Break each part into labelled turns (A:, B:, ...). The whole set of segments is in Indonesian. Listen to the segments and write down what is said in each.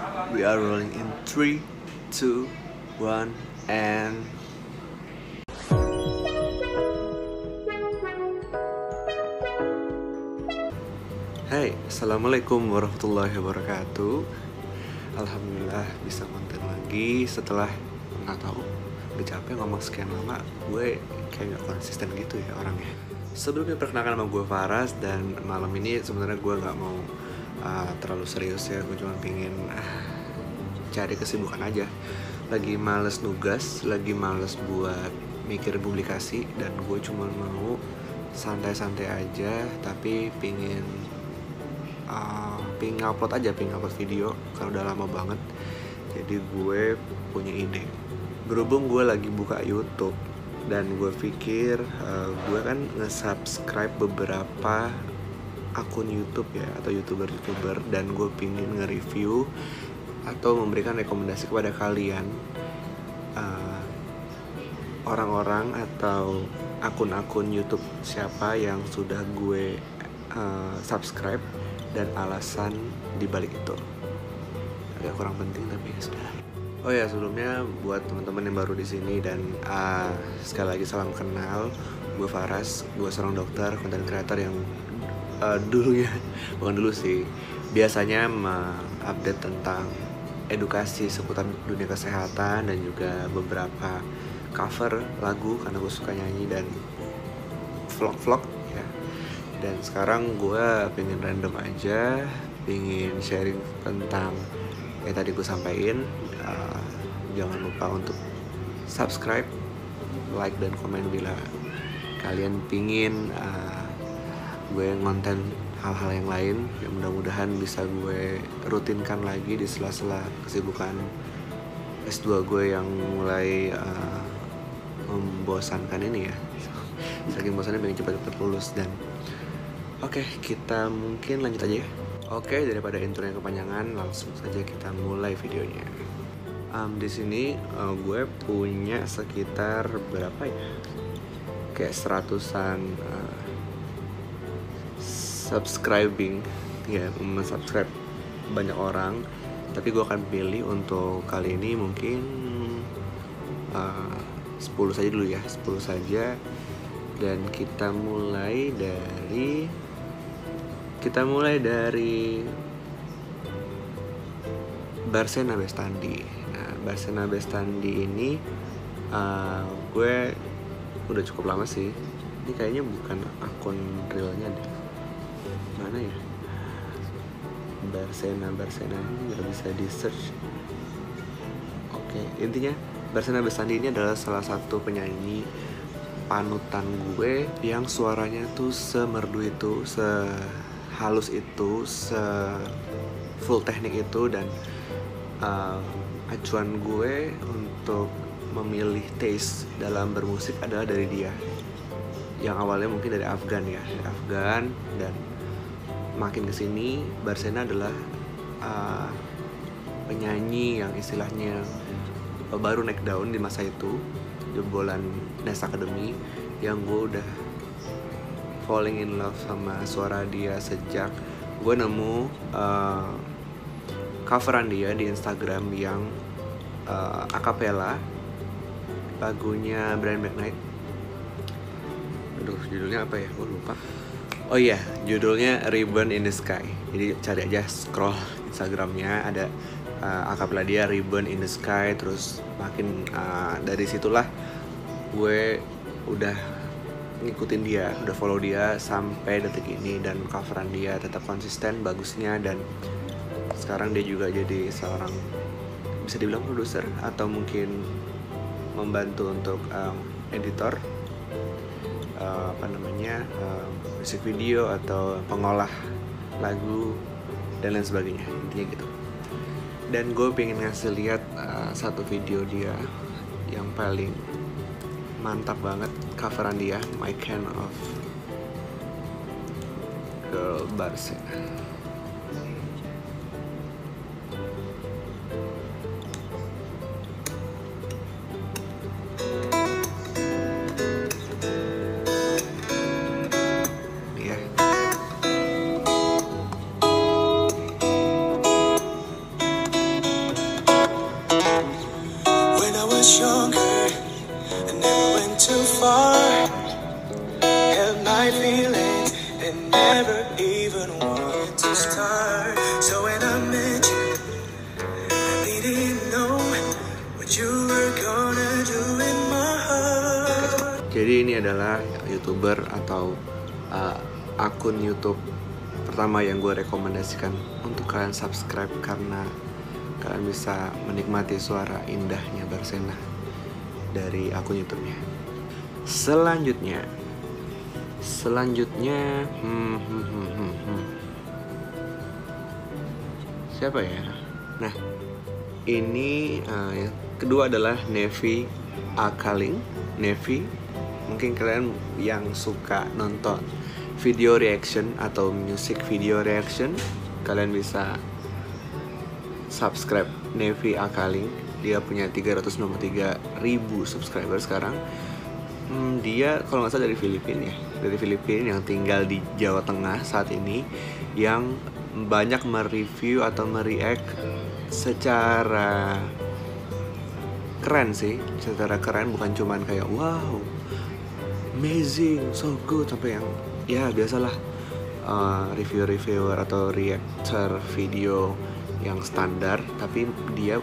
A: We are rolling in 3, 2, 1, and Hai, Assalamualaikum warahmatullahi wabarakatuh. Alhamdulillah bisa konten lagi setelah nggak tahu udah capek ngomong sekian lama. Gue kayak gak konsisten gitu ya orangnya. Sebelumnya perkenalkan, nama gue Faras, dan malam ini sebenarnya gue nggak mau terlalu serius ya. Gue cuma pingin cari kesibukan aja. Lagi males nugas, lagi males buat mikir publikasi, dan gue cuma mau santai-santai aja, tapi pingin upload video karena udah lama banget. Jadi gue punya ide. Berhubung gue lagi buka YouTube, dan gue pikir gue kan nge-subscribe beberapa akun YouTube ya, atau youtuber, dan gue pingin nge-review atau memberikan rekomendasi kepada kalian orang-orang atau akun-akun YouTube siapa yang sudah gue subscribe dan alasan dibalik itu. Agak kurang penting tapi ya sudah. Oh ya, sebelumnya buat teman-teman yang baru di sini, dan sekali lagi salam kenal. Gue Faras, gue seorang dokter, content creator yang dulunya, bukan dulu sih, biasanya update tentang edukasi seputar dunia kesehatan dan juga beberapa cover lagu karena gue suka nyanyi dan vlog-vlog ya. Dan sekarang gue pengen random aja, pengen sharing tentang kayak tadi gue sampaikan. Jangan lupa untuk subscribe, like, dan komen bila kalian pingin gue ngonten hal-hal yang lain yang mudah-mudahan bisa gue rutinkan lagi di sela-sela kesibukan S2 gue yang mulai membosankan ini ya. Saking bosannya pengen cepat-cepat lulus. Dan oke, kita mungkin lanjut aja ya. Oke, daripada intro yang kepanjangan, langsung saja kita mulai videonya. Di sini gue punya sekitar berapa ya? Kayak 100-an subscribing ya, subscribe banyak orang. Tapi gue akan pilih untuk kali ini mungkin 10 saja dulu ya, 10 saja. Dan kita mulai dari Barsena Bestandi. Nah, Barsena Bestandi ini gue udah cukup lama sih. Ini kayaknya bukan akun realnya deh. Mana ya? Barsena ini nggak bisa di search. Oke, intinya Barsena Bestandi ini adalah salah satu penyanyi panutan gue yang suaranya tuh semerdu itu, sehalus itu, full teknik itu. Dan acuan gue untuk memilih taste dalam bermusik adalah dari dia, yang awalnya mungkin dari Afgan ya, dan makin kesini Barsena adalah penyanyi yang istilahnya baru naik daun di masa itu, jebolan Nest Academy, yang gue udah falling in love sama suara dia sejak gue nemu coveran dia di Instagram yang acapella lagunya Brian McKnight. Aduh, judulnya apa ya? Gue lupa. Oh iya, judulnya Ribbon in the Sky. Jadi cari aja, scroll Instagramnya, ada acapella dia Ribbon in the Sky. Terus makin dari situlah gue udah ngikutin dia, udah follow dia sampai detik ini. Dan coveran dia tetap konsisten bagusnya, dan sekarang dia juga jadi seorang, bisa dibilang produser atau mungkin membantu untuk editor musik video atau pengolah lagu dan lain sebagainya, intinya gitu. Dan gue pengen ngasih lihat satu video dia yang paling mantap banget, coveran dia, My Kind of Girl, Barsena. far, held my feelings and never even wanted to start. So when I met you, I didn't know what you were gonna do in my heart. Jadi ini adalah YouTuber atau akun YouTube pertama yang gue rekomendasikan untuk kalian subscribe, karena kalian bisa menikmati suara indahnya Barsena dari akun YouTube-nya. Selanjutnya siapa ya? Nah, ini yang kedua adalah Nevi Akaling. Nevi, mungkin kalian yang suka nonton video reaction atau music video reaction, kalian bisa subscribe Nevi Akaling. Dia punya 393.000 subscriber sekarang. Dia kalau nggak salah dari Filipina ya, dari Filipina yang tinggal di Jawa Tengah saat ini, yang banyak mereview atau mereact secara keren sih, secara keren, bukan cuman kayak wow, amazing, so good, sampai yang ya biasalah reviewer atau reactor video yang standar, tapi dia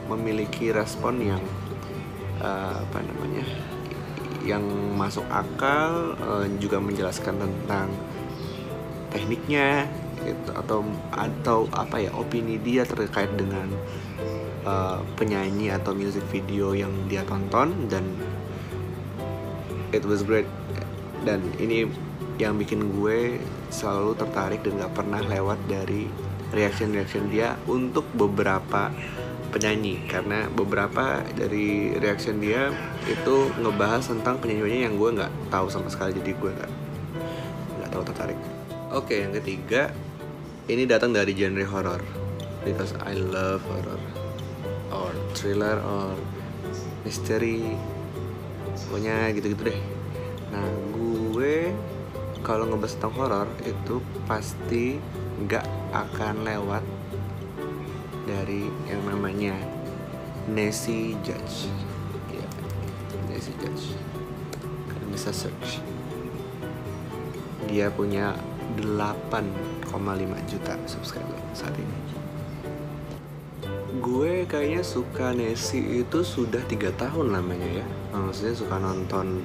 A: memiliki respon yang yang masuk akal, juga menjelaskan tentang tekniknya gitu, atau apa ya, opini dia terkait dengan penyanyi atau music video yang dia tonton, dan it was great. Dan ini yang bikin gue selalu tertarik dan gak pernah lewat dari reaction dia untuk beberapa penyanyi, karena beberapa dari reaction dia itu ngebahas tentang penyanyi yang gue nggak tahu sama sekali, jadi gue nggak tahu tertarik. Oke, yang ketiga ini datang dari genre horror, because I love horror or thriller or mystery, pokoknya gitu-gitu deh. Nah, gue kalau ngebahas tentang horror itu pasti nggak akan lewat dari yang namanya Nancy Judge. Ya, Nancy Judge. Kalian bisa search. Dia punya 8,5 juta subscriber saat ini. Gue kayaknya suka Nancy itu sudah 3 tahun lamanya ya. Maksudnya suka nonton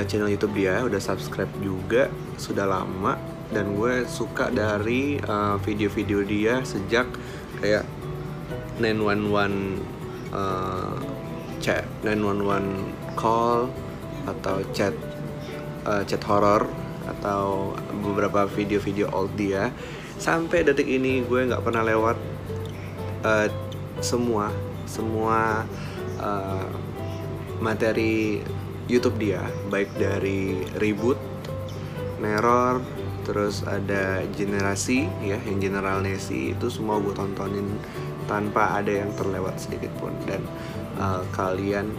A: channel YouTube dia, udah subscribe juga sudah lama. Dan gue suka dari video-video dia sejak kayak 911 chat, 911 call, atau chat horror, atau beberapa video-video old dia. Sampai detik ini gue nggak pernah lewat semua materi YouTube dia, baik dari reboot, neror, terus ada generasi ya, yang general Nancy, itu semua gue tontonin tanpa ada yang terlewat sedikit pun. Dan kalian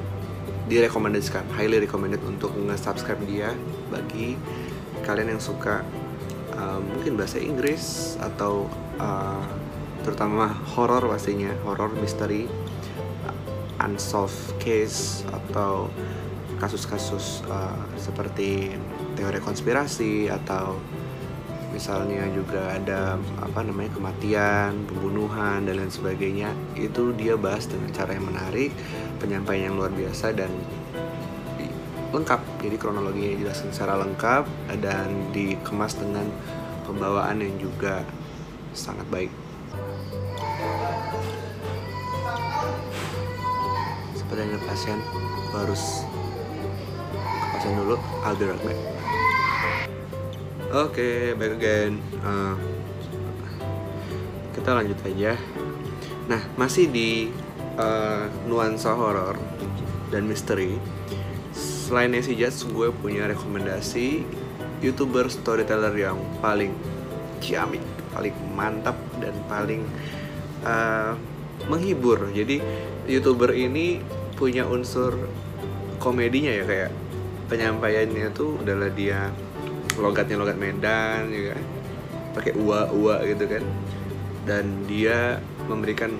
A: direkomendasikan, highly recommended untuk nge-subscribe dia bagi kalian yang suka mungkin bahasa Inggris atau terutama horror, pastinya horror, misteri, unsolved case, atau kasus-kasus seperti teori konspirasi, atau misalnya juga ada kematian, pembunuhan, dan lain sebagainya. Itu dia bahas dengan cara yang menarik, penyampaian yang luar biasa, dan lengkap. Jadi kronologinya dijelaskan secara lengkap dan dikemas dengan pembawaan yang juga sangat baik. Seperti yang pasien, gue harus ke pasien dulu. I'll be right back. Oke, back again. Kita lanjut aja. Nah, masih di nuansa horor dan misteri. Selain Nancy Judge, gue punya rekomendasi YouTuber storyteller yang paling ciamik, paling mantap, dan paling menghibur. Jadi YouTuber ini punya unsur komedinya ya, kayak penyampaiannya tuh adalah dia logatnya logat Medan ya kan, pakai uwa gitu kan, dan dia memberikan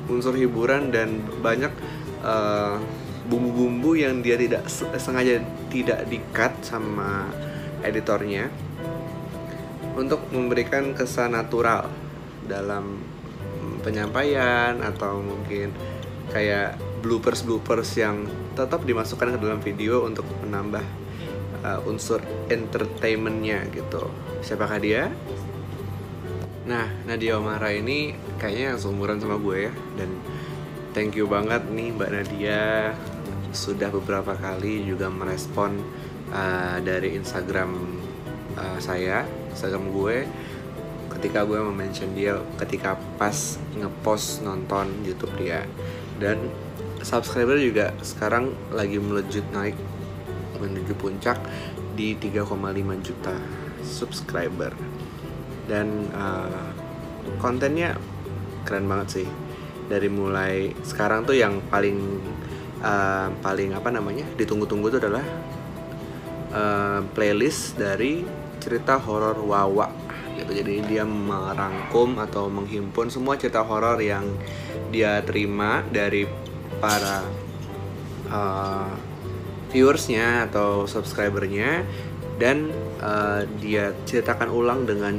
A: unsur hiburan dan banyak bumbu-bumbu yang dia tidak sengaja tidak di-cut sama editornya untuk memberikan kesan natural dalam penyampaian, atau mungkin kayak bloopers yang tetap dimasukkan ke dalam video untuk menambah unsur entertainmentnya gitu. Siapakah dia? Nah, Nadia Oomara ini kayaknya seumuran sama gue ya, dan thank you banget nih Mbak Nadia sudah beberapa kali juga merespon dari Instagram Instagram gue, ketika gue mention dia ketika pas ngepost nonton YouTube dia. Dan subscriber juga sekarang lagi melejit naik menuju puncak di 3,5 juta subscriber. Dan kontennya keren banget sih. Dari mulai sekarang tuh yang paling ditunggu-tunggu itu adalah playlist dari cerita horor Wawa gitu. Jadi dia merangkum atau menghimpun semua cerita horor yang dia terima dari para viewersnya atau subscribernya, dan dia ceritakan ulang dengan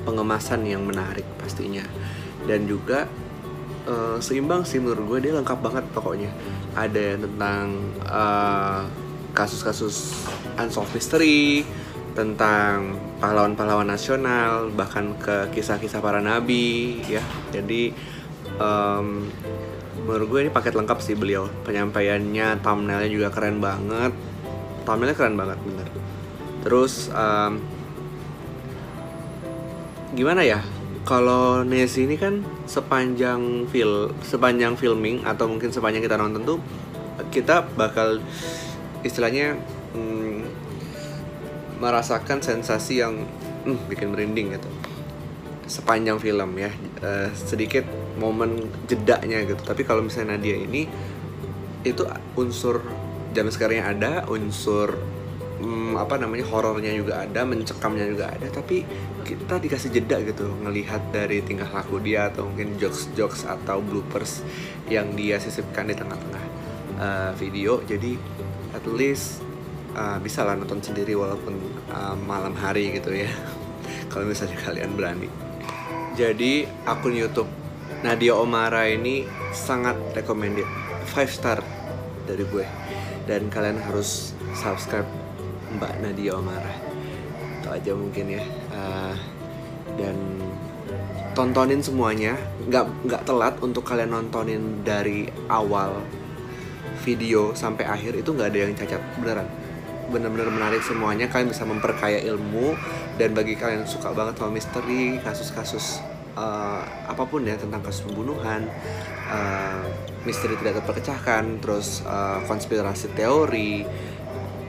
A: pengemasan yang menarik pastinya. Dan juga seimbang sih menurut gue, dia lengkap banget pokoknya. Ada yang tentang kasus-kasus unsolved mystery, tentang pahlawan-pahlawan nasional, bahkan ke kisah-kisah para nabi ya. Jadi menurut gue ini paket lengkap sih beliau. Penyampaiannya, thumbnailnya juga keren banget. Thumbnailnya keren banget bener. Terus gimana ya, kalau Nessie ini kan sepanjang filming atau mungkin sepanjang kita nonton tuh, kita bakal istilahnya merasakan sensasi yang bikin merinding gitu sepanjang film ya. Sedikit momen jedanya gitu. Tapi kalau misalnya Nadia ini, itu unsur jam sekarangnya ada, unsur horornya juga ada, mencekamnya juga ada, tapi kita dikasih jeda gitu ngelihat dari tingkah laku dia, atau mungkin jokes atau bloopers yang dia sisipkan di tengah-tengah video. Jadi at least bisa lah nonton sendiri walaupun malam hari gitu ya kalau misalnya kalian berani. Jadi akun YouTube Nadia Oomara ini sangat recommended, 5 star dari gue, dan kalian harus subscribe Mbak Nadia Oomara. Itu aja mungkin ya. Dan tontonin semuanya, nggak telat untuk kalian nontonin dari awal video sampai akhir. Itu nggak ada yang cacat, beneran. Bener-bener menarik semuanya. Kalian bisa memperkaya ilmu. Dan bagi kalian yang suka banget sama misteri, kasus-kasus apapun ya, tentang kasus pembunuhan, misteri tidak terpecahkan, terus konspirasi teori,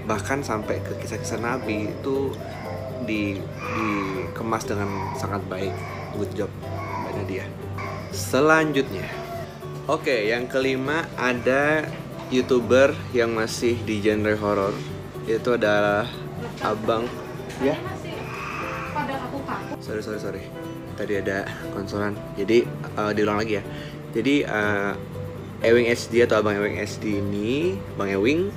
A: bahkan sampai ke kisah-kisah nabi, itu dikemas dengan sangat baik. Good job Mbak Nadia. Selanjutnya, oke, yang kelima ada YouTuber yang masih di genre horor. Itu adalah Abang ya. Sorry. Tadi ada konsolan. Jadi diulang lagi ya. Jadi Ewing HD atau Abang Ewing HD ini, Bang Ewing,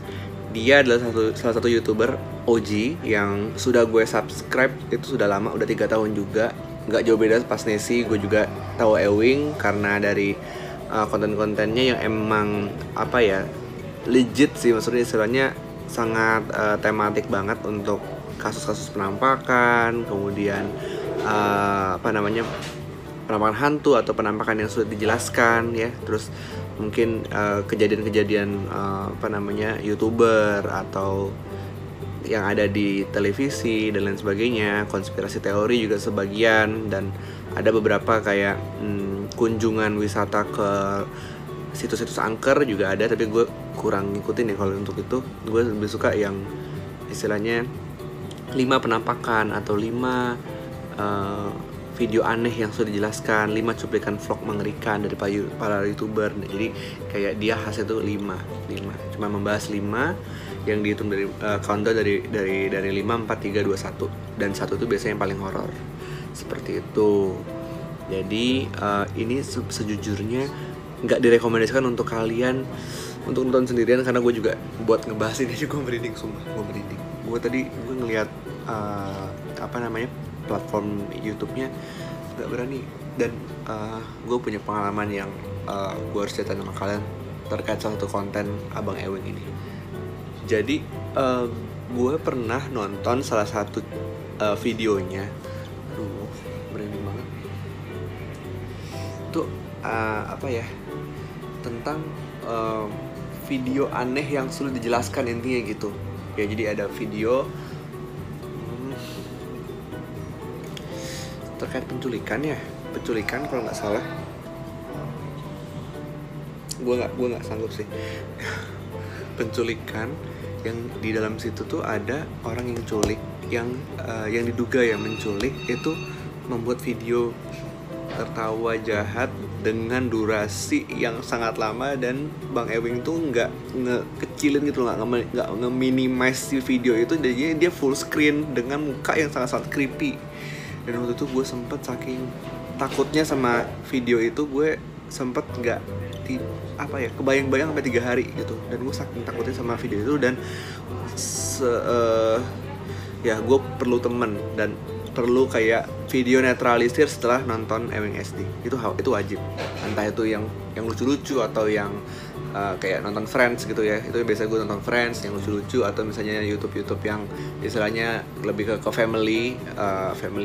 A: dia adalah salah satu YouTuber OG yang sudah gue subscribe itu sudah lama, udah 3 tahun juga. Nggak jauh beda pas Nessie, gue juga tahu Ewing karena dari konten-kontennya yang emang legit sih, maksudnya istilahnya sangat tematik banget untuk kasus-kasus penampakan, kemudian penampakan hantu atau penampakan yang sudah dijelaskan ya. Terus mungkin kejadian-kejadian YouTuber atau yang ada di televisi dan lain sebagainya, konspirasi teori juga sebagian, dan ada beberapa kayak kunjungan wisata ke situs-situs angker juga ada, tapi gue kurang ngikutin ya kalau untuk itu. Gue lebih suka yang istilahnya 5 penampakan atau 5 video aneh yang sudah dijelaskan, 5 cuplikan vlog mengerikan dari para YouTuber. Nah, jadi kayak dia khasnya tuh 5 cuma membahas 5 yang dihitung dari countdown dari 5, 4, 3, 2, 1, dan 1 itu biasanya yang paling horor. Seperti itu. Jadi ini sejujurnya nggak direkomendasikan untuk kalian untuk nonton sendirian, karena gue juga buat ngebahas ini aja gue merinding, sumpah gue merinding. Gue ngeliat platform YouTube-nya nggak berani, dan gue punya pengalaman yang gue harus cerita sama kalian terkait salah satu konten Abang Ewing ini. Jadi gue pernah nonton salah satu videonya, aduh merinding banget. Itu tentang video aneh yang sulit dijelaskan intinya gitu. Ya jadi ada video terkait penculikan kalau nggak salah. Gue nggak sanggup sih. Penculikan yang di dalam situ tuh ada orang yang culik, yang diduga ya menculik itu membuat video tertawa jahat dengan durasi yang sangat lama, dan Bang Ewing tuh nggak ngekecilin gitu, nggak nge-minimize si video itu, jadi dia full screen dengan muka yang sangat-sangat creepy. Dan waktu itu gue sempet saking takutnya sama video itu, gue sempet kebayang-bayang sampai 3 hari gitu. Dan gue saking takutnya sama video itu, dan gue perlu temen dan perlu kayak video netralisir setelah nonton Ewing SD. Itu wajib. Entah itu yang lucu-lucu atau yang kayak nonton Friends gitu ya. Itu biasa gue nonton Friends yang lucu-lucu, atau misalnya YouTube yang istilahnya lebih ke family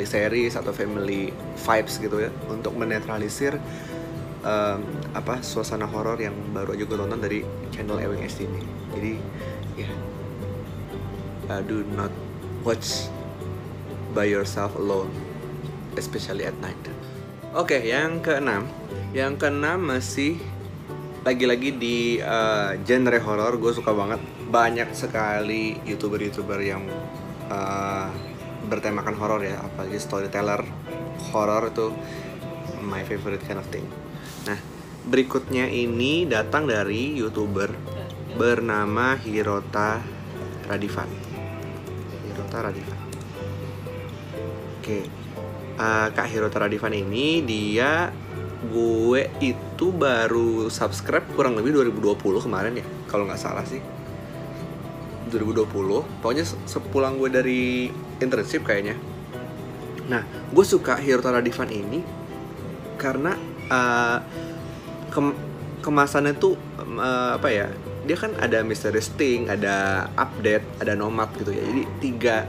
A: series atau family vibes gitu ya, untuk menetralisir suasana horor yang baru aja gue tonton dari channel Ewing SD ini. Jadi do not watch by yourself alone, especially at night. Oke, yang keenam masih lagi-lagi di genre horor. Gue suka banget, banyak sekali youtuber yang bertemakan horor ya, apalagi storyteller horor itu my favorite kind of thing. Nah, berikutnya ini datang dari youtuber bernama Hirota Radivan. Oke, Kak Hirota Radivan ini gue itu baru subscribe kurang lebih 2020 kemarin ya, kalau nggak salah sih 2020. Pokoknya sepulang gue dari internship kayaknya. Nah, gue suka Hirota Radivan ini karena kemasannya tuh dia kan ada Mysterious Thing, ada update, ada nomad gitu ya. Jadi tiga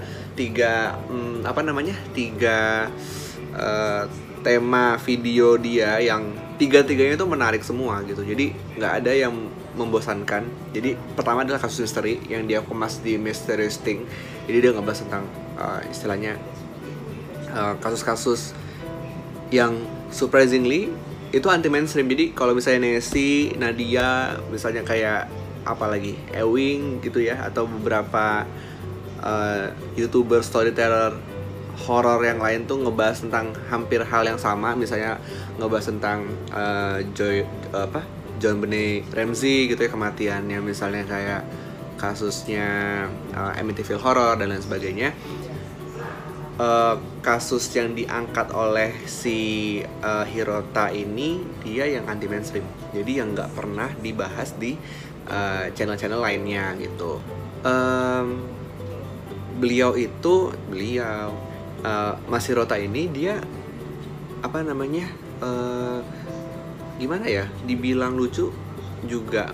A: tema video dia yang tiga-tiganya itu menarik semua gitu. Jadi nggak ada yang membosankan. Jadi pertama adalah kasus misteri yang dia kemas di Mysterious Thing. Jadi dia ngebahas tentang istilahnya kasus-kasus yang surprisingly itu anti mainstream. Jadi kalau misalnya Nessie, Nadia, misalnya kayak apalagi Ewing gitu ya, atau beberapa YouTuber storyteller horor yang lain tuh ngebahas tentang hampir hal yang sama, misalnya ngebahas tentang John Benet Ramsey gitu ya, kematiannya, misalnya kayak kasusnya Amityville Horror dan lain sebagainya. Kasus yang diangkat oleh si Hirota ini dia yang anti mainstream, jadi yang nggak pernah dibahas di channel-channel lainnya gitu. Mas Hirota ini dia gimana ya, dibilang lucu juga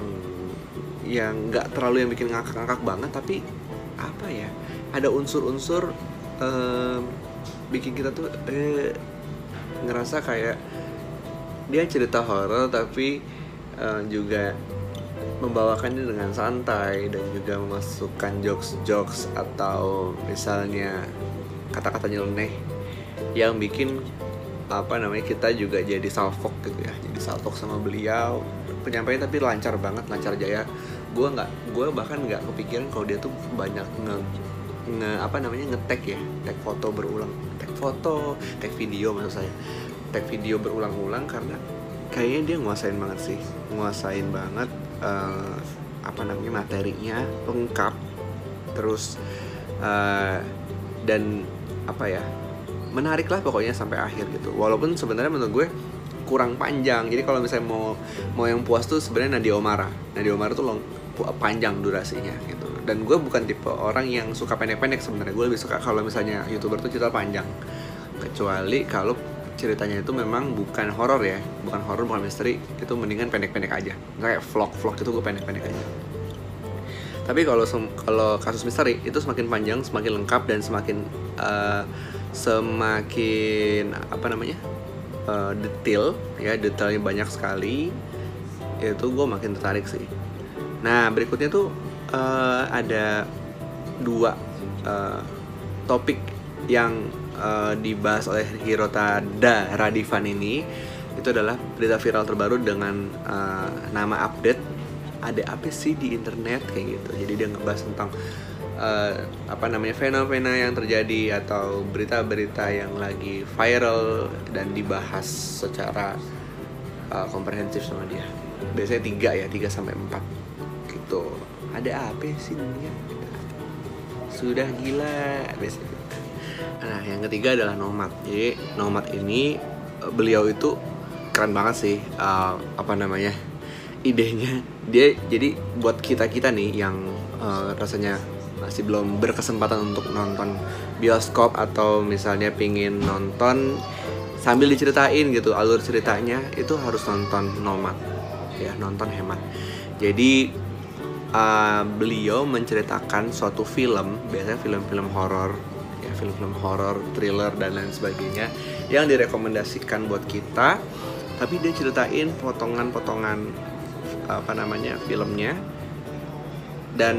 A: yang nggak terlalu yang bikin ngakak-ngakak banget, tapi ada unsur-unsur bikin kita tuh ngerasa kayak dia cerita horor tapi juga membawakannya dengan santai, dan juga memasukkan jokes atau misalnya kata-kata nyeleneh yang bikin kita juga jadi salfok gitu ya, jadi salfok sama beliau. Penyampaian tapi lancar banget, lancar jaya. Gue bahkan nggak kepikiran kalau dia tuh banyak nge-tag ya, tag foto berulang, tag video maksud saya, tag video berulang-ulang, karena kayaknya dia nguasain banget materinya, lengkap, terus dan menarik lah pokoknya sampai akhir gitu. Walaupun sebenarnya menurut gue kurang panjang. Jadi kalau misalnya mau yang puas tuh sebenarnya Nadia Oomara tuh panjang durasinya gitu. Dan gue bukan tipe orang yang suka pendek-pendek sebenarnya. Gue lebih suka kalau misalnya YouTuber tuh cerita panjang, kecuali kalau ceritanya itu memang bukan horor ya, bukan misteri, itu mendingan pendek-pendek aja. Misalnya kayak vlog itu gue pendek-pendek aja. Tapi kalau kasus misteri itu semakin panjang, semakin lengkap, dan semakin detail ya, detailnya banyak sekali, itu gue makin tertarik sih. Nah, berikutnya tuh ada 2 topik yang dibahas oleh Hirotada Radivan ini. Itu adalah berita viral terbaru dengan nama update ada apa sih di internet kayak gitu. Jadi dia ngebahas tentang fenomena yang terjadi atau berita-berita yang lagi viral dan dibahas secara komprehensif sama dia. Biasanya 3-4 gitu. Ada apa sih dunia? Sudah gila biasanya. Nah, yang ketiga adalah Nomad. Jadi Nomad ini beliau itu keren banget sih, idenya. Dia jadi buat kita nih yang rasanya masih belum berkesempatan untuk nonton bioskop, atau misalnya pingin nonton sambil diceritain gitu alur ceritanya, itu harus nonton Nomad ya, nonton hemat. Jadi beliau menceritakan suatu film, biasanya film-film horor ya, film-film horor, thriller dan lain sebagainya yang direkomendasikan buat kita, tapi dia ceritain potongan-potongan filmnya, dan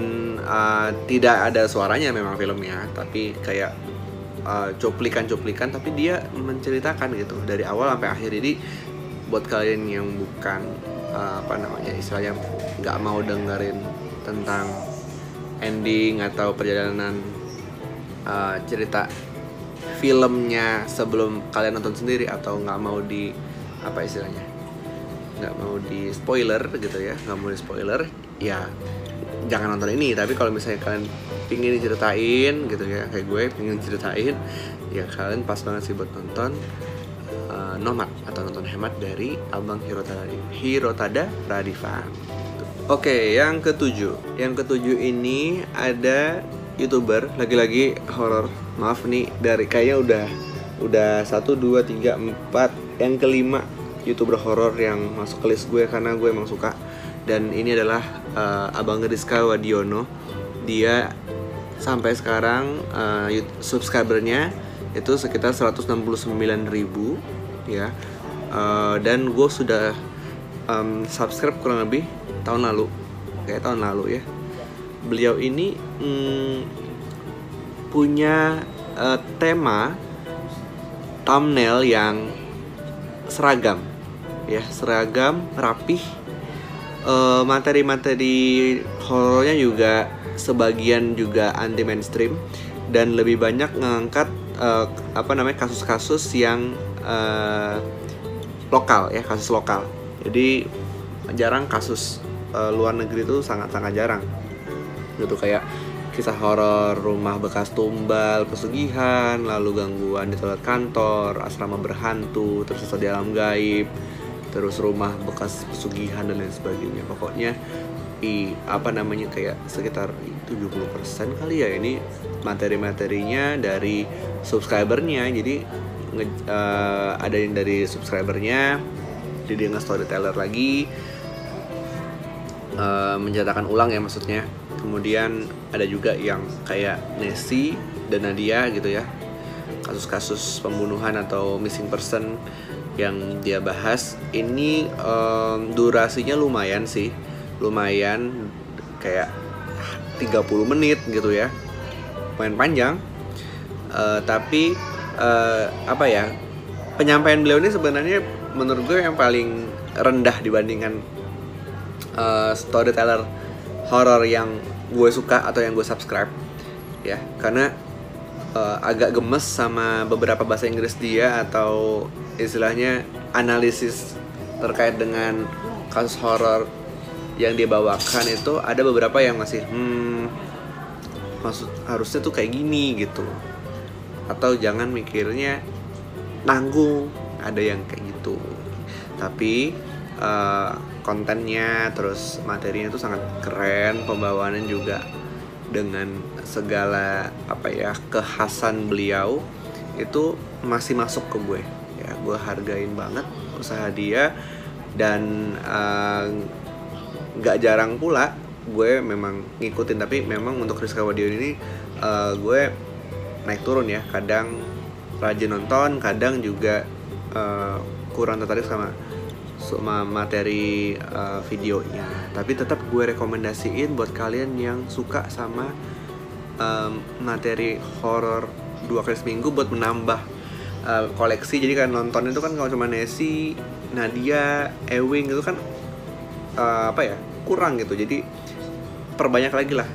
A: tidak ada suaranya memang filmnya, tapi kayak cuplikan-cuplikan, tapi dia menceritakan gitu dari awal sampai akhir. Jadi buat kalian yang bukan istilahnya nggak mau dengerin tentang ending atau perjalanan cerita filmnya sebelum kalian nonton sendiri, atau nggak mau nggak mau di spoiler gitu ya, ya jangan nonton ini. Tapi kalau misalnya kalian pingin diceritain gitu ya, kayak gue pingin ceritain, ya kalian pas banget sih buat nonton Nomad atau nonton hemat dari Abang Hirotada Radivan. Oke, yang ketujuh ini ada YouTuber lagi-lagi horor. Maaf nih, dari kayaknya udah 1, 2, 3, 4, yang kelima YouTuber horor yang masuk ke list gue karena gue emang suka. Dan ini adalah Abang Rizka Wadiono. Dia sampai sekarang subscribernya itu sekitar 169.000 ya. Dan gue sudah subscribe kurang lebih tahun lalu ya. Beliau ini punya tema thumbnail yang seragam, rapih. Materi-materi horornya juga sebagian juga anti mainstream, dan lebih banyak ngangkat kasus-kasus yang lokal ya, kasus lokal. Jadi jarang kasus luar negeri itu sangat-sangat jarang gitu, kayak kisah horor rumah bekas tumbal, pesugihan, lalu gangguan di toilet kantor, asrama berhantu, tersesat di alam gaib, terus rumah bekas pesugihan dan lain sebagainya. Pokoknya kayak sekitar 70% kali ya ini materi-materinya dari subscribernya. Jadi ada yang dari subscribernya, jadi dia nge-storyteller lagi, menceritakan ulang ya maksudnya. Kemudian ada juga yang kayak Nessie dan Nadia gitu ya, kasus-kasus pembunuhan atau missing person yang dia bahas. Ini durasinya lumayan kayak 30 menit gitu ya, lumayan panjang. Tapi penyampaian beliau ini sebenarnya menurut gue yang paling rendah dibandingkan storyteller horor yang gue suka atau yang gue subscribe ya, karena agak gemes sama beberapa bahasa Inggris dia, atau istilahnya analisis terkait dengan kasus horor yang dia bawakan. Itu ada beberapa yang masih maksud harusnya tuh kayak gini gitu, atau jangan mikirnya nanggung, ada yang kayak gitu. tapi kontennya terus materinya itu sangat keren, pembawaannya juga dengan segala kekhasan beliau itu masih masuk ke gue ya. Gue hargain banget usaha dia, dan gak jarang pula gue memang ngikutin. Tapi memang untuk Rizka Wadion ini gue naik turun ya, kadang rajin nonton, kadang juga kurang tertarik sama materi videonya. Tapi tetap gue rekomendasiin buat kalian yang suka sama materi horor 2 kali seminggu buat menambah koleksi. Jadi kan nonton itu kan kalau cuma Nessie, Nadia, Ewing itu kan kurang gitu. Jadi perbanyak lagi lah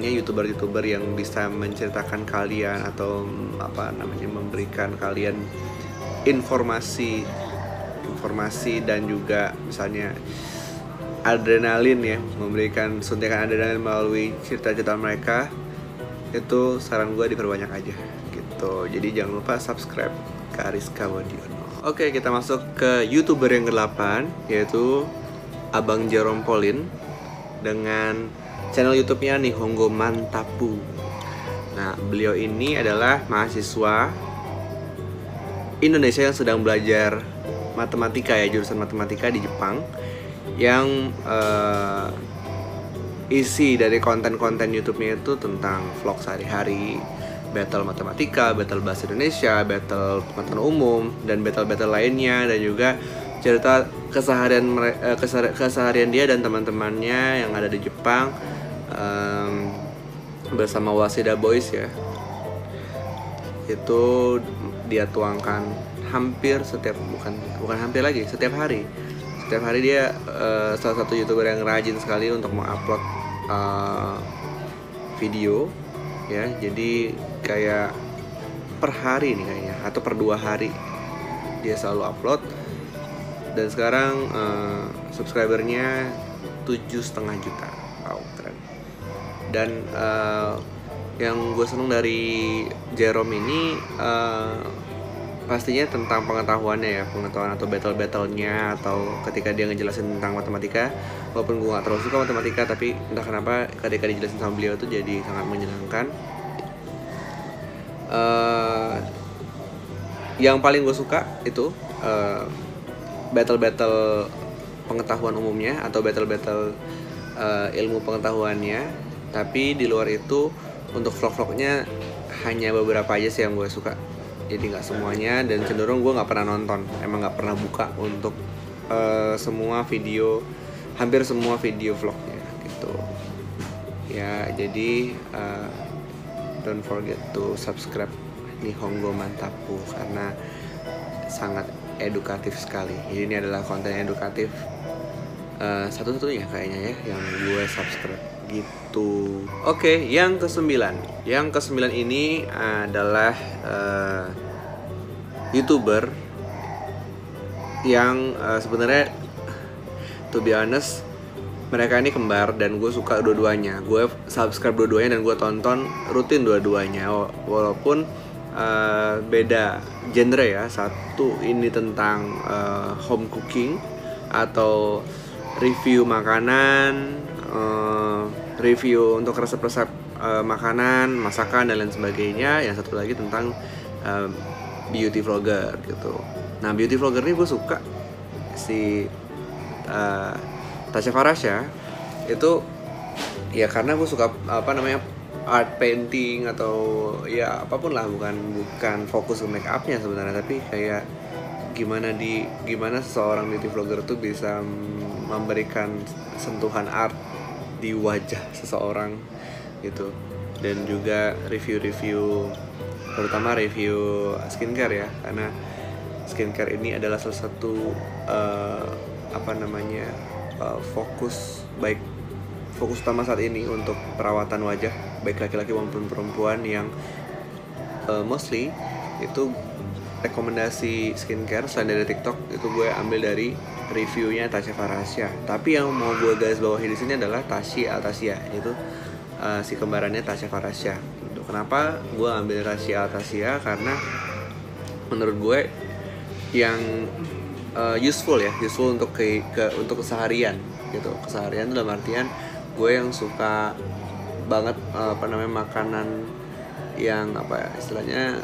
A: youtuber-youtuber yang bisa menceritakan kalian atau memberikan kalian informasi dan juga misalnya adrenalin ya, memberikan suntikan adrenalin melalui cerita-cerita mereka. Itu saran gue diperbanyak aja gitu. Jadi jangan lupa subscribe ke Rizka Wadiono. Oke, kita masuk ke YouTuber yang ke-8, yaitu Abang Jerome Pauline dengan channel YouTube-nya Nihongo Mantapu. Nah, beliau ini adalah mahasiswa Indonesia yang sedang belajar matematika ya, jurusan matematika di Jepang, yang isi dari konten-konten YouTube-nya itu tentang vlog sehari-hari, battle matematika, battle bahasa Indonesia, battle pengetahuan umum, dan battle-battle lainnya, dan juga cerita keseharian dia dan teman-temannya yang ada di Jepang bersama Waseda Boys ya. Itu dia tuangkan hampir setiap setiap hari dia salah satu YouTuber yang rajin sekali untuk mengupload video ya. Jadi kayak per hari nih kayaknya, atau per 2 hari dia selalu upload. Dan sekarang subscribernya 7,5 juta. Wow, keren. Dan yang gue seneng dari Jerome ini pastinya tentang pengetahuan atau battle-battlenya, atau ketika dia ngejelasin tentang matematika. Walaupun gue gak terlalu suka matematika, tapi entah kenapa ketika dijelasin sama beliau tuh jadi sangat menyenangkan. Yang paling gue suka itu battle-battle pengetahuan umumnya atau battle-battle ilmu pengetahuannya. Tapi di luar itu untuk vlog-vlognya hanya beberapa aja sih yang gue suka. Jadi nggak semuanya, dan cenderung gue nggak pernah nonton, emang nggak pernah buka untuk hampir semua video vlognya gitu ya. Jadi don't forget to subscribe Nihongo Mantapu karena sangat edukatif sekali. Jadi ini adalah konten edukatif satu-satunya kayaknya ya yang gue subscribe gitu. Oke, yang ke-9 ini adalah YouTuber yang sebenarnya to be honest mereka ini kembar, dan gue suka dua-duanya. Gue subscribe dua-duanya dan gue tonton rutin dua-duanya, walaupun beda genre ya. Satu ini tentang home cooking atau review makanan, review untuk resep-resep makanan, masakan dan lain sebagainya. Yang satu lagi tentang beauty vlogger gitu. Nah, beauty vlogger ini gue suka si Tasya Farasya itu ya karena gue suka art painting atau ya apapun lah, bukan fokus ke make upnya sebenarnya, tapi kayak gimana seseorang beauty vlogger tuh bisa memberikan sentuhan art di wajah seseorang gitu. Dan juga review terutama review skincare ya, karena skincare ini adalah salah satu fokus utama saat ini untuk perawatan wajah, baik laki-laki maupun perempuan, yang mostly itu rekomendasi skincare selain dari TikTok itu gue ambil dari reviewnya Tasya Farasya. Tapi yang mau gue garis bawahi di sini adalah Tasya, itu si kembarannya Tasya Farasya. Kenapa gue ambil Tasya? Karena menurut gue yang useful ya, useful untuk untuk keseharian gitu. Keseharian dalam artian gue yang suka banget makanan yang istilahnya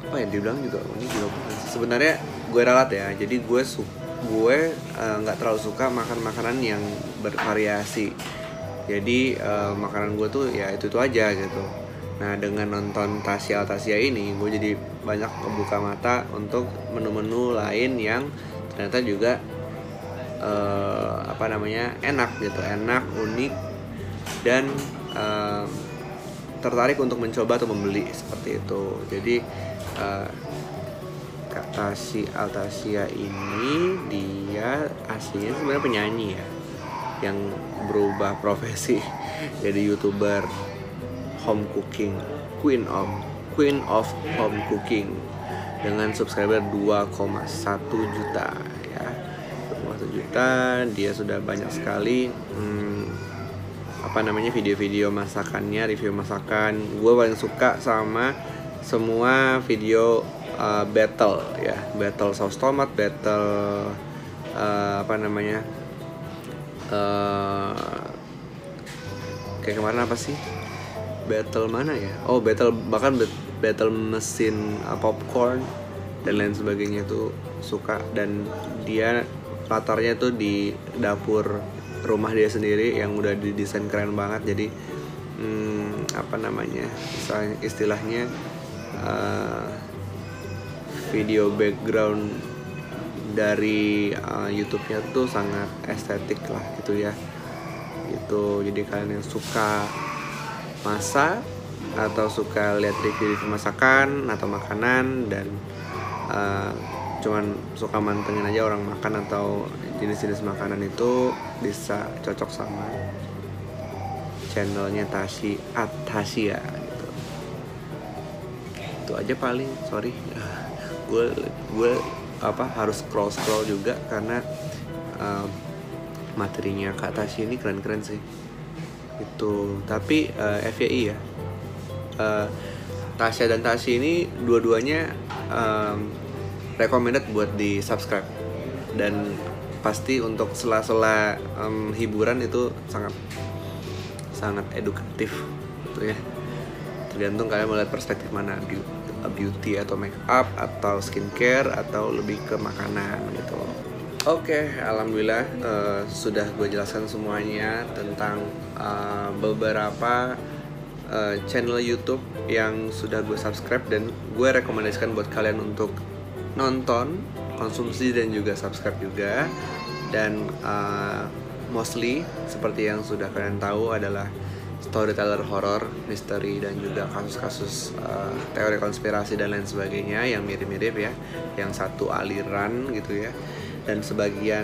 A: apa yang dibilang juga ini juga bukan sebenarnya gue ralat ya. Jadi gue nggak terlalu suka makan makanan yang bervariasi. Jadi makanan gue tuh ya itu aja gitu. Nah dengan nonton Tasya ini gue jadi banyak membuka mata untuk menu-menu lain yang ternyata juga enak gitu, enak, unik, dan tertarik untuk mencoba atau membeli seperti itu. Jadi Kak Tasya ini dia aslinya sebenarnya penyanyi ya, yang berubah profesi jadi YouTuber home cooking, Queen of Home Cooking, dengan subscriber 2,1 juta ya. 2,1 juta, dia sudah banyak sekali video-video masakannya, review masakan. Gue paling suka sama semua video battle ya, battle saus tomat, battle kayak kemarin apa sih, battle mana ya, battle mesin popcorn dan lain sebagainya tuh suka. Dan dia latarnya tuh di dapur rumah dia sendiri yang udah didesain keren banget. Jadi istilahnya video background dari YouTube-nya tuh sangat estetik lah gitu ya. Gitu. Jadi kalian yang suka masak atau suka lihat review masakan atau makanan dan cuman suka mantengin aja orang makan atau jenis-jenis makanan, itu bisa cocok sama channelnya Tasya gitu. Itu aja paling, sorry gue harus scroll juga karena materinya Kak Tasya ini keren-keren sih itu. Tapi FYI ya, Tasya dan Tasya ini dua-duanya recommended buat di subscribe, dan pasti untuk sela-sela hiburan itu sangat edukatif gitu ya. Tergantung kalian melihat perspektif mana, beauty atau make up atau skincare atau lebih ke makanan gitu. Oke, alhamdulillah sudah gue jelaskan semuanya tentang beberapa channel YouTube yang sudah gue subscribe dan gue rekomendasikan buat kalian untuk nonton, konsumsi, dan juga subscribe juga. Dan mostly seperti yang sudah kalian tahu adalah storyteller horror, misteri, dan juga kasus-kasus teori konspirasi dan lain sebagainya yang mirip-mirip ya, yang satu aliran gitu ya. Dan sebagian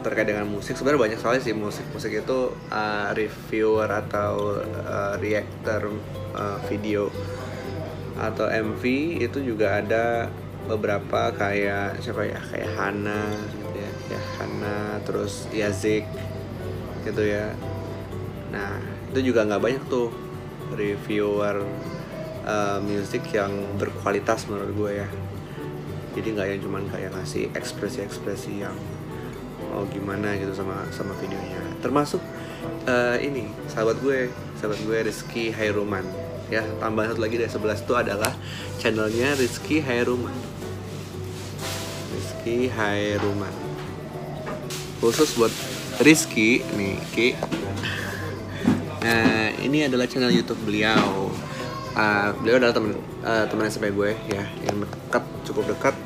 A: terkait dengan musik, sebenarnya banyak sekali sih musik itu reviewer atau reactor video atau MV itu juga ada beberapa, kayak siapa ya, kayak Hana gitu ya, Hana, terus Yazik gitu ya. Nah itu juga nggak banyak tuh reviewer musik yang berkualitas menurut gue ya. Jadi nggak yang cuman kayak ngasih ekspresi yang gimana gitu sama videonya. Termasuk ini sahabat gue Rizky Hairuman ya. Tambahan satu lagi dari 11 itu adalah channelnya Rizky Hairuman, khusus buat Rizky nih Ki. Nah ini adalah channel YouTube beliau. Beliau adalah teman SMP gue ya, yang cukup dekat,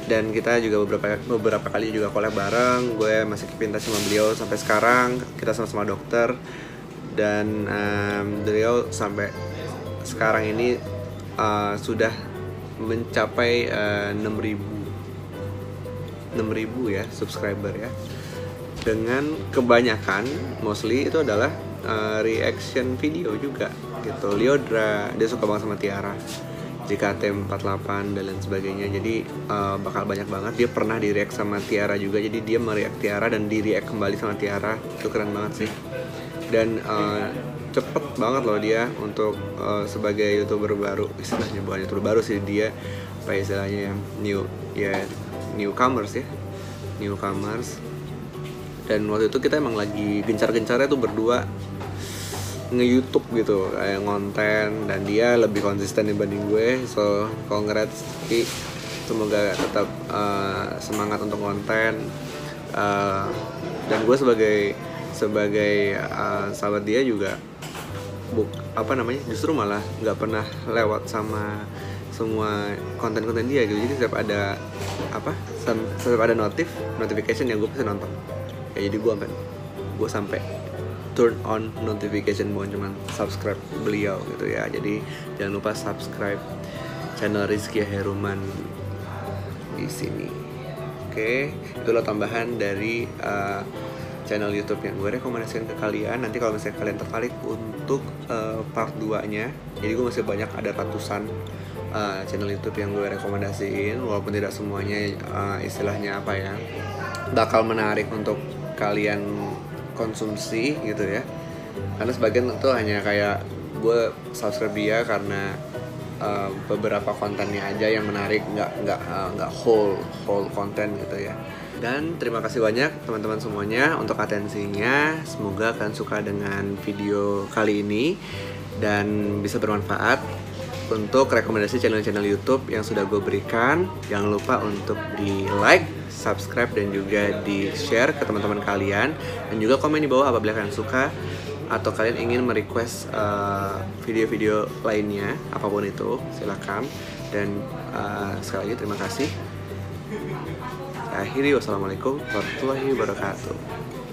A: dan kita juga beberapa kali juga collab bareng. Gue masih keep in touch sama beliau sampai sekarang. Kita sama-sama dokter, dan beliau sampai sekarang ini sudah mencapai 6.000 ya subscriber ya. Dengan kebanyakan mostly itu adalah reaction video juga gitu. Liodra, dia suka banget sama Tiara, JKT48 dan lain sebagainya. Jadi bakal banyak banget. Dia pernah di-react sama Tiara juga. Jadi dia mereact Tiara dan di-react kembali sama Tiara. Itu keren banget sih. Dan cepet banget loh dia untuk sebagai YouTuber baru, istilahnya bukan YouTuber baru sih, dia apa istilahnya yang newcomers. Dan waktu itu kita emang lagi gencar-gencarnya tuh berdua nge-YouTube gitu, kayak ngonten, dan dia lebih konsisten dibanding gue. So congrats Ki, semoga tetap semangat untuk konten. Dan gue sebagai sahabat dia juga justru malah nggak pernah lewat sama semua konten-konten dia gitu. Jadi setiap ada notification yang gue pasti nonton ya. Jadi gue sampai turn on notification, bukan cuman subscribe beliau gitu ya. Jadi jangan lupa subscribe channel Rizky Heruman di sini. Oke, itulah tambahan dari channel YouTube yang gue rekomendasikan ke kalian. Nanti kalau misalnya kalian tertarik untuk part 2-nya, jadi gue masih banyak, ada ratusan channel YouTube yang gue rekomendasiin, walaupun tidak semuanya istilahnya bakal menarik untuk kalian konsumsi gitu ya. Karena sebagian itu hanya kayak gue subscribe dia karena beberapa kontennya aja yang menarik, nggak whole konten gitu ya. Dan terima kasih banyak teman-teman semuanya untuk atensinya. Semoga kalian suka dengan video kali ini dan bisa bermanfaat untuk rekomendasi channel-channel YouTube yang sudah gue berikan. Jangan lupa untuk di like, subscribe, dan juga di share ke teman-teman kalian. Dan juga komen di bawah apabila kalian suka atau kalian ingin merequest video-video lainnya, apapun itu silakan. Dan sekali lagi terima kasih. Akhiri, wassalamualaikum warahmatullahi wabarakatuh.